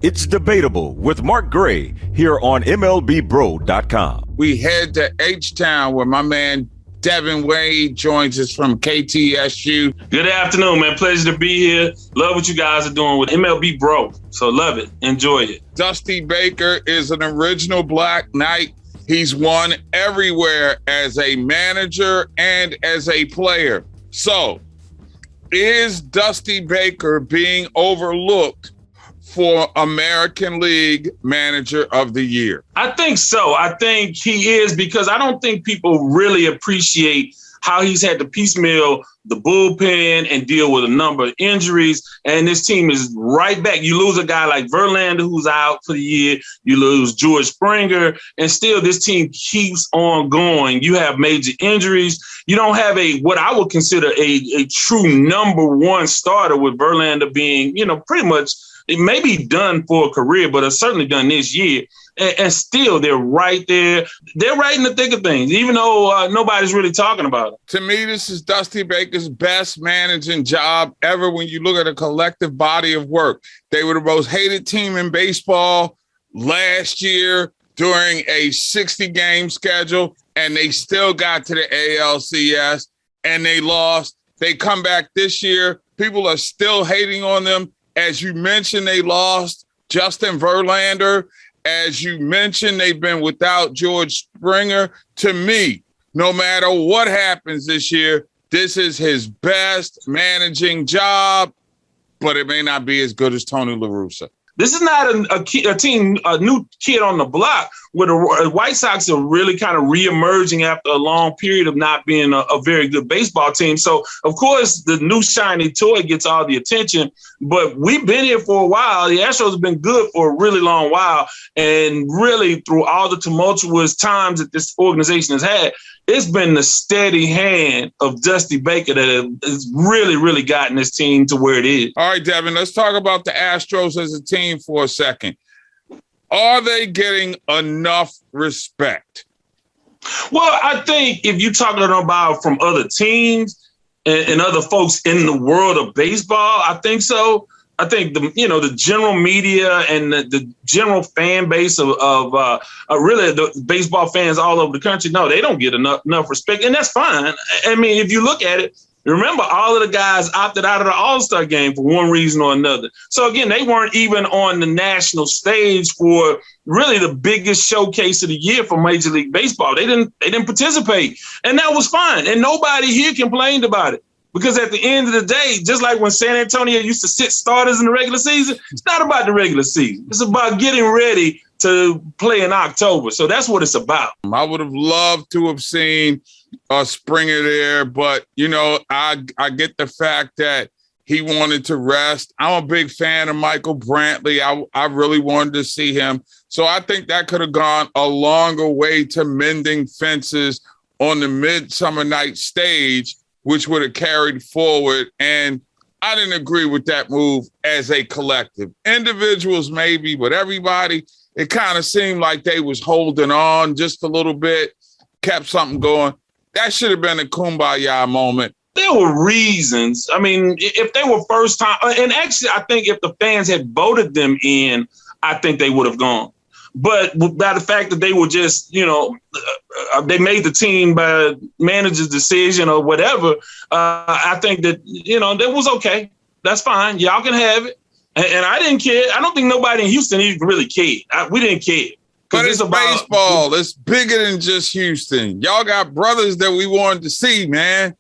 It's Debatable with Mark Gray here on MLBBro.com. We head to H-Town where my man Devan Wade joins us from KTSU. Good afternoon, man. Pleasure to be here. Love what you guys are doing with MLB Bro. So love it. Enjoy it. Dusty Baker is an original Black Knight. He's won everywhere as a manager and as a player. So, is Dusty Baker being overlooked for American League Manager of the Year? I think so. I think he is, because I don't think people really appreciate how he's had to piecemeal the bullpen and deal with a number of injuries. And this team is right back. You lose a guy like Verlander, who's out for the year. You lose George Springer, and still this team keeps on going. You have major injuries. You don't have what I would consider a true number one starter, with Verlander being, pretty much it may be done for a career, but it's certainly done this year. And still, they're right there. They're right in the thick of things, even though nobody's really talking about it. To me, this is Dusty Baker's best managing job ever when you look at a collective body of work. They were the most hated team in baseball last year during a 60-game schedule, and they still got to the ALCS, and they lost. They come back this year. People are still hating on them. As you mentioned, they lost Justin Verlander. As you mentioned, they've been without George Springer. To me, no matter what happens this year, this is his best managing job, but it may not be as good as Tony La Russa. This is not a new kid on the block, where the White Sox are really kind of reemerging after a long period of not being a very good baseball team. So, of course, the new shiny toy gets all the attention, but we've been here for a while. The Astros have been good for a really long while, and really through all the tumultuous times that this organization has had, it's been the steady hand of Dusty Baker that has really, really gotten this team to where it is. All right, Devan, let's talk about the Astros as a team for a second. Are they getting enough respect? Well, I think if you're talking about from other teams and other folks in the world of baseball, I think so. I think the general media and the general fan base of really the baseball fans all over the country, no, they don't get enough respect, and that's fine. I mean, if you look at it, remember all of the guys opted out of the All-Star game for one reason or another. So again, they weren't even on the national stage for really the biggest showcase of the year for Major League Baseball. They didn't participate, and that was fine, and nobody here complained about it. Because at the end of the day, just like when San Antonio used to sit starters in the regular season, it's not about the regular season. It's about getting ready to play in October. So that's what it's about. I would have loved to have seen Springer there, but, I get the fact that he wanted to rest. I'm a big fan of Michael Brantley. I really wanted to see him. So I think that could have gone a longer way to mending fences on the Midsummer Night stage, which would have carried forward. And I didn't agree with that move as a collective. Individuals maybe, but everybody, it kind of seemed like they was holding on just a little bit, kept something going. That should have been a kumbaya moment. There were reasons. I mean, if they were first time, and actually I think if the fans had voted them in, I think they would have gone. But by the fact that they were just, they made the team by manager's decision or whatever, I think that, that was okay. That's fine. Y'all can have it. And I didn't care. I don't think nobody in Houston even really cared. We didn't care. But it's baseball. It's bigger than just Houston. Y'all got brothers that we wanted to see, man.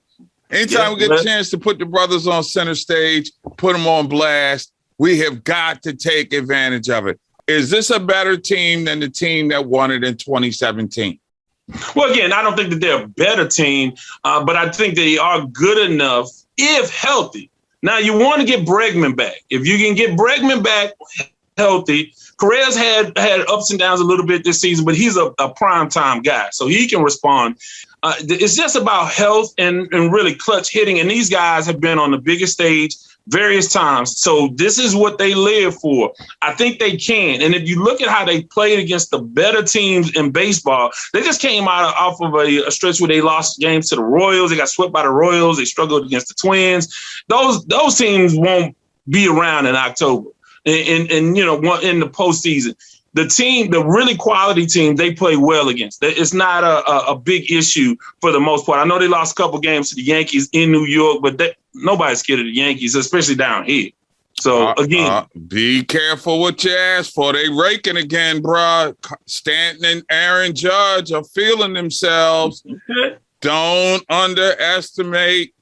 Anytime we get a chance to put the brothers on center stage, put them on blast, we have got to take advantage of it. Is this a better team than the team that won it in 2017? Well, again, I don't think that they're a better team, but I think they are good enough if healthy. Now, you want to get Bregman back. If you can get Bregman back healthy, Correa's had ups and downs a little bit this season, but he's a primetime guy, so he can respond. It's just about health and really clutch hitting, and these guys have been on the biggest stage various times. So this is what they live for. I think they can. And if you look at how they played against the better teams in baseball, they just came off of a stretch where they lost games to the Royals. They got swept by the Royals. They struggled against the Twins. Those teams won't be around in October. and in the postseason. The team, the really quality team, they play well against. It's not a big issue for the most part. I know they lost a couple games to the Yankees in New York, but nobody's scared of the Yankees, especially down here. So, again. Be careful what you ask for. They raking again, bro. Stanton and Aaron Judge are feeling themselves. Okay. Don't underestimate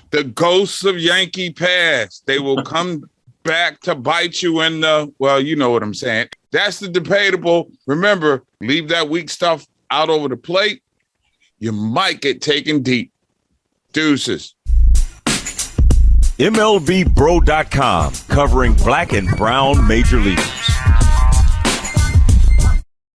the ghosts of Yankee past. They will come back to bite you in the, well, you know what I'm saying. That's the debatable. Remember, leave that weak stuff out over the plate. You might get taken deep. Deuces. MLBBro.com, covering black and brown major league.